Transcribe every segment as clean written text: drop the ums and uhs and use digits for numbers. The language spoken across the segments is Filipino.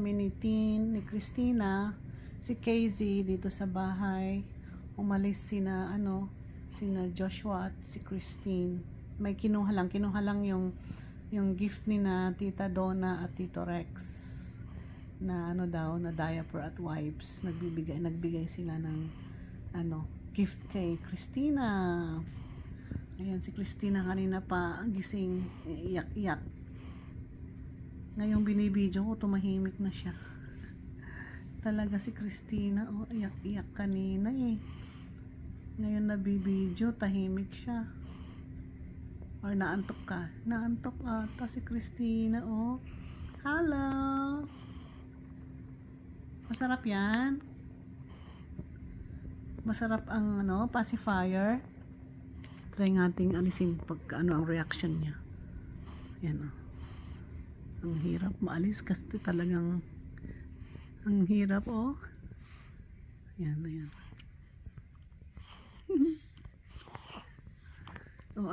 kami ni Christina, si KZ dito sa bahay. Umalis sina Joshua at si Christine. May kinuha lang yung gift ni na Tita Donna at Tito Rex na na diaper at wipes. Nagbigay sila ng gift kay Christina. Ayan, si Christina kanina pa gising, iyak-iyak. Ngayong binibidyo ko, tumahimik na siya. Talaga si Christina, iyak-iyak kanina eh. Ngayon nabibidyo, tahimik siya. Or naantok ka? Naantok ata si Christina, oh. Hello! Masarap yan? Masarap ang pacifier. Try nating alisin pagka ang reaction niya. Yan, oh. Ang hirap maalis kasi talagang ang hirap, oh. Yan, ayan. O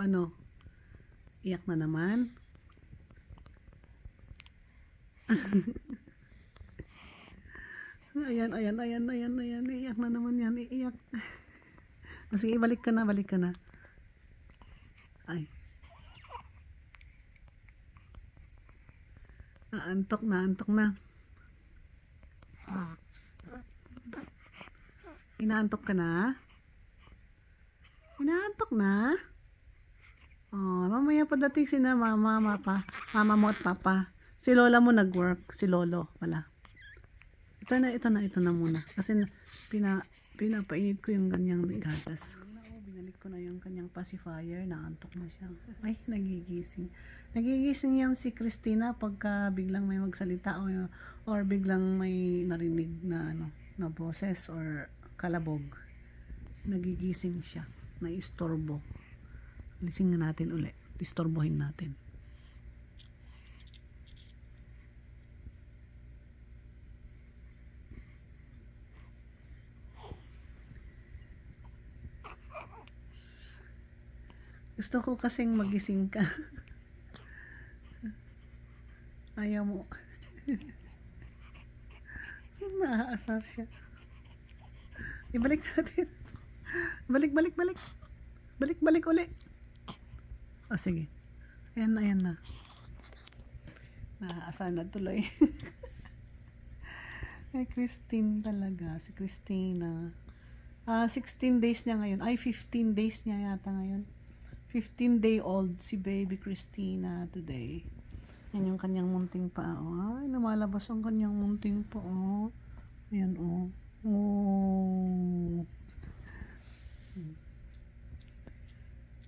iyak na naman. Ayan, iyak na naman yan, iyak. Sige, balik ka na. Ay. Antok na. Inaantok ka na? Inaantok na? Oh, mamaya padating sina mama mo at papa. Si lola mo nag-work, si lolo wala. Ito na muna kasi pinapainit ko yung ganyang gatas. Binalik ko na yung kanyang pacifier, naantok na siya. Ay, nagigising yan si Christina pagka biglang may magsalita or biglang may narinig na na boses or kalabog. Nagigising siya, naistorbo. Lising natin ulit, istorbohin natin. Gusto ko kasing magising ka. Ayaw mo. Naaasar siya. Ibalik natin. Balik uli. O sige. Ayan na. Naaasar na tuloy. Ay, Christine talaga. Si Christina. 16 days niya ngayon. Ay, 15 days niya yata ngayon. 15-day-old si baby Christina today. Yan yung kanyang munting pa. Ay, lumalabas ang kanyang munting pa. Ayan,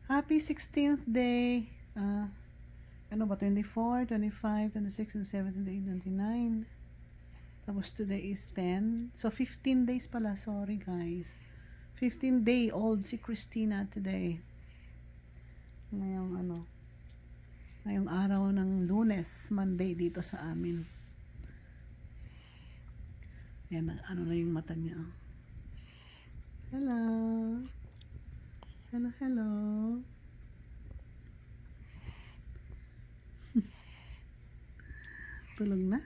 Happy 16th day. 24, 25, 26, 27, 28, 29. Tapos today is 10. So 15 days pala. Sorry guys. 15-day-old si Christina today. Ngayong araw ng Lunes, Monday dito sa amin. Yan, na yung mata niya. Hello. Tulog na.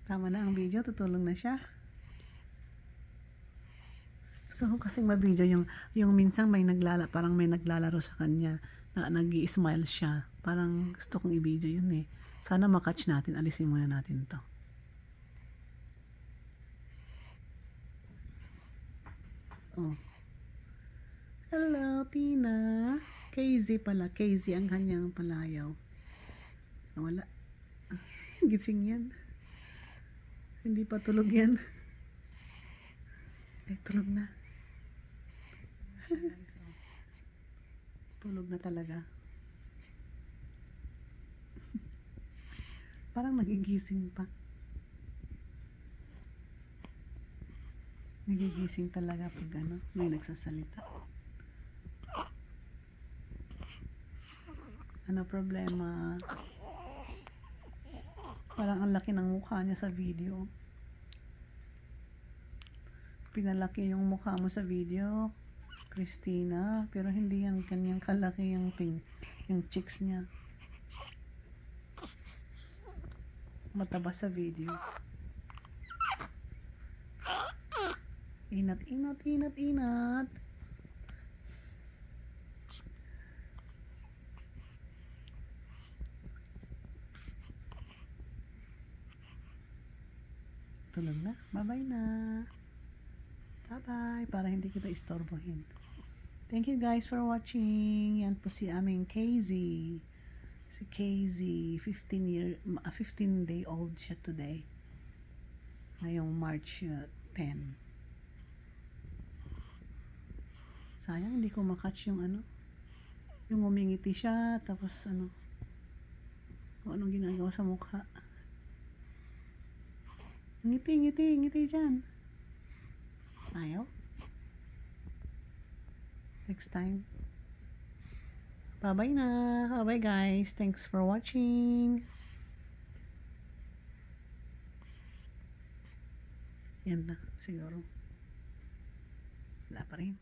Tama na ang video, tutulog na siya. Gusto ko kasing mabidyo yung minsan parang may naglalaro sa kanya na nag-i-smile siya. Parang gusto kong i-video yun eh. Sana makatch natin. Alisin muna natin to. Hello, Tina. KZ pala. KZ ang kanyang palayaw. Wala. Gising yan. Hindi pa tulog yan. Ay, tulog na. Tulog na talaga. Parang nagigising pa. Nagigising talaga pag may nagsasalita. Ano problema? Parang ang laki ng mukha niya sa video. Pinalaki yung mukha mo sa video, Christina, pero hindi yan kanyang kalaki yung cheeks niya. mataba sa video. Inat, inat, inat, inat. Tulog na. Bye-bye na. Bye-bye. Para hindi kita istorbohin. Thank you guys for watching. Yan po si aming KZ. Si KZ, 15-day-old siya today. Ngayong March 10. Sayang, hindi ko makatch yung ano. Yung umingiti siya, tapos ano. Kung anong ginagawa sa mukha. Ngiti, ngiti, ngiti dyan. Ayaw. Next time. Bye-bye na. Bye-bye guys. Thanks for watching. Yan na, siguro. Wala pa rin.